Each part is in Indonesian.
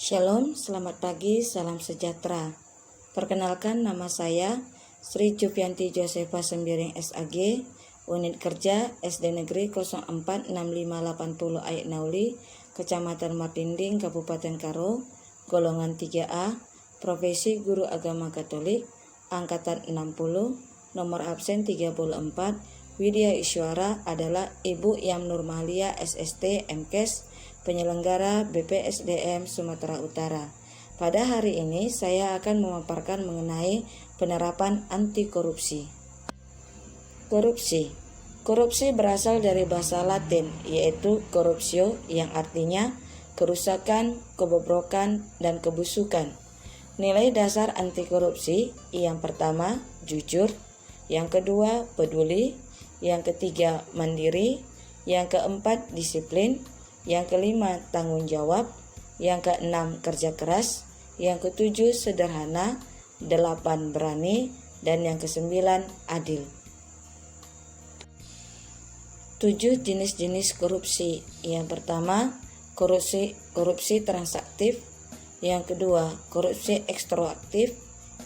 Shalom, selamat pagi, salam sejahtera. Perkenalkan, nama saya Sri Jupianti Josefa Sembiring SAG, Unit Kerja SD Negeri 046580 Ayat Nauli, Kecamatan Martinding, Kabupaten Karo, golongan 3A, profesi Guru Agama Katolik, Angkatan 60, nomor absen 34, Widya Iswara adalah Ibu Yam Nurmalia SST MKes, penyelenggara BPSDM Sumatera Utara. Pada hari ini saya akan memaparkan mengenai penerapan anti korupsi. Korupsi berasal dari bahasa Latin, yaitu corruptio, yang artinya kerusakan, kebobrokan, dan kebusukan. Nilai dasar anti korupsi yang pertama, jujur, yang kedua, peduli, yang ketiga, mandiri, yang keempat, disiplin, yang kelima, tanggung jawab, yang keenam, kerja keras, yang ketujuh, sederhana, 8, berani, dan yang kesembilan, adil. 7 jenis-jenis korupsi. Yang pertama, korupsi transaktif, yang kedua, korupsi ekstraaktif,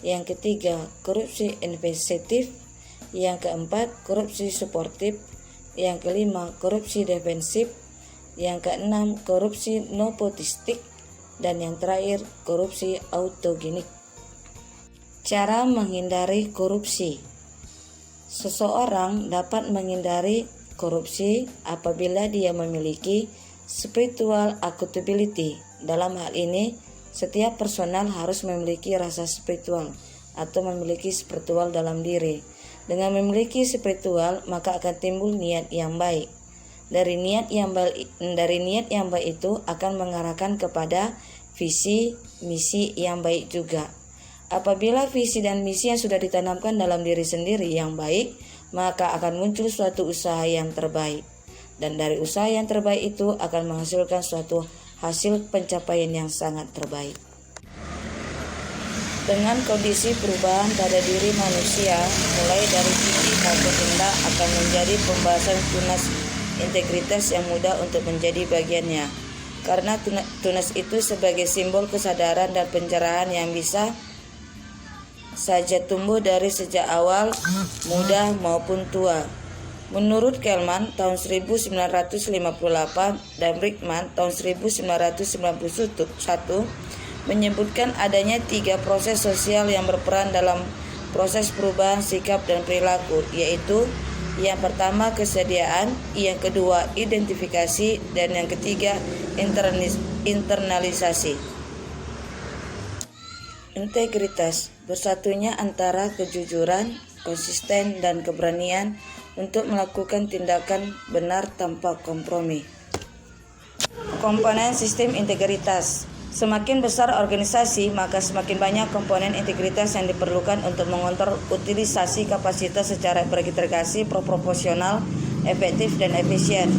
yang ketiga, korupsi investigatif, yang keempat, korupsi suportif, yang kelima, korupsi defensif, yang keenam, korupsi nepotistik, dan yang terakhir, korupsi autogenik. Cara menghindari korupsi. Seseorang dapat menghindari korupsi apabila dia memiliki spiritual accountability. Dalam hal ini, setiap personal harus memiliki rasa spiritual atau memiliki spiritual dalam diri. Dengan memiliki spiritual, maka akan timbul niat yang baik. Dari niat yang baik itu akan mengarahkan kepada visi misi yang baik juga. Apabila visi dan misi yang sudah ditanamkan dalam diri sendiri yang baik, maka akan muncul suatu usaha yang terbaik. Dan dari usaha yang terbaik itu akan menghasilkan suatu hasil pencapaian yang sangat terbaik. Dengan kondisi perubahan pada diri manusia, mulai dari tinggi maupun rendah, akan menjadi pembahasan tunas integritas yang mudah untuk menjadi bagiannya. Karena tunas itu sebagai simbol kesadaran dan pencerahan yang bisa saja tumbuh dari sejak awal, muda maupun tua. Menurut Kelman tahun 1958 dan Brickman tahun 1991 menyebutkan adanya 3 proses sosial yang berperan dalam proses perubahan sikap dan perilaku, yaitu yang pertama kesediaan, yang kedua identifikasi, dan yang ketiga internalisasi. Integritas, bersatunya antara kejujuran, konsisten, dan keberanian untuk melakukan tindakan benar tanpa kompromi. Komponen sistem integritas. Semakin besar organisasi, maka semakin banyak komponen integritas yang diperlukan untuk mengontrol utilisasi kapasitas secara berintegrasi, proporsional, efektif, dan efisien.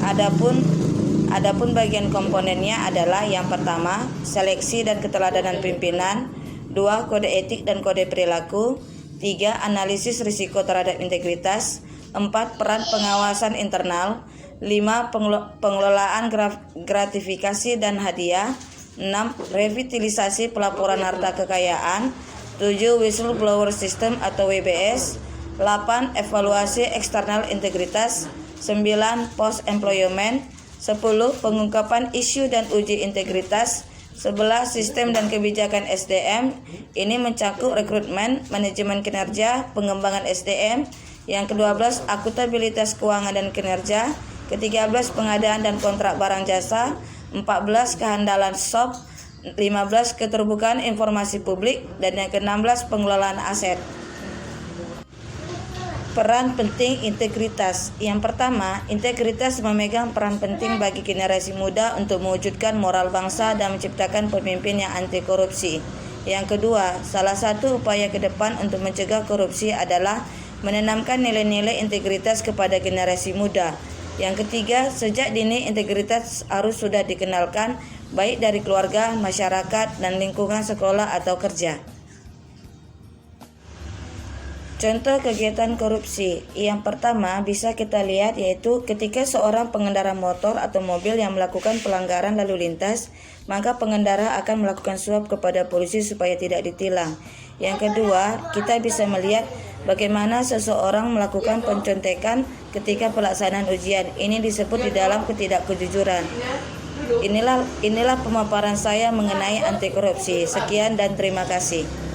Adapun bagian komponennya adalah yang pertama, seleksi dan keteladanan pimpinan, 2, kode etik dan kode perilaku, 3, analisis risiko terhadap integritas, 4, peran pengawasan internal, 5, pengelolaan gratifikasi dan hadiah, 6. Revitalisasi pelaporan harta kekayaan, 7. Whistleblower System atau WBS, 8. Evaluasi eksternal integritas, 9. Post employment, 10. Pengungkapan isu dan uji integritas, 11. Sistem dan kebijakan SDM. Ini mencakup rekrutmen, manajemen kinerja, pengembangan SDM. Yang ke-12 akuntabilitas keuangan dan kinerja, ke-13 pengadaan dan kontrak barang jasa, 14 kehandalan SOP, 15 keterbukaan informasi publik, dan yang ke-16 pengelolaan aset. Peran penting integritas. Yang pertama, integritas memegang peran penting bagi generasi muda untuk mewujudkan moral bangsa dan menciptakan pemimpin yang anti korupsi. Yang kedua, salah satu upaya ke depan untuk mencegah korupsi adalah menanamkan nilai-nilai integritas kepada generasi muda. Yang ketiga, sejak dini integritas harus sudah dikenalkan baik dari keluarga, masyarakat, dan lingkungan sekolah atau kerja. Contoh kegiatan korupsi. Yang pertama bisa kita lihat yaitu ketika seorang pengendara motor atau mobil yang melakukan pelanggaran lalu lintas maka pengendara akan melakukan swab kepada polisi supaya tidak ditilang. Yang kedua, kita bisa melihat bagaimana seseorang melakukan pencontekan ketika pelaksanaan ujian. Ini disebut di dalam ketidakjujuran. Inilah pemaparan saya mengenai anti korupsi. Sekian dan terima kasih.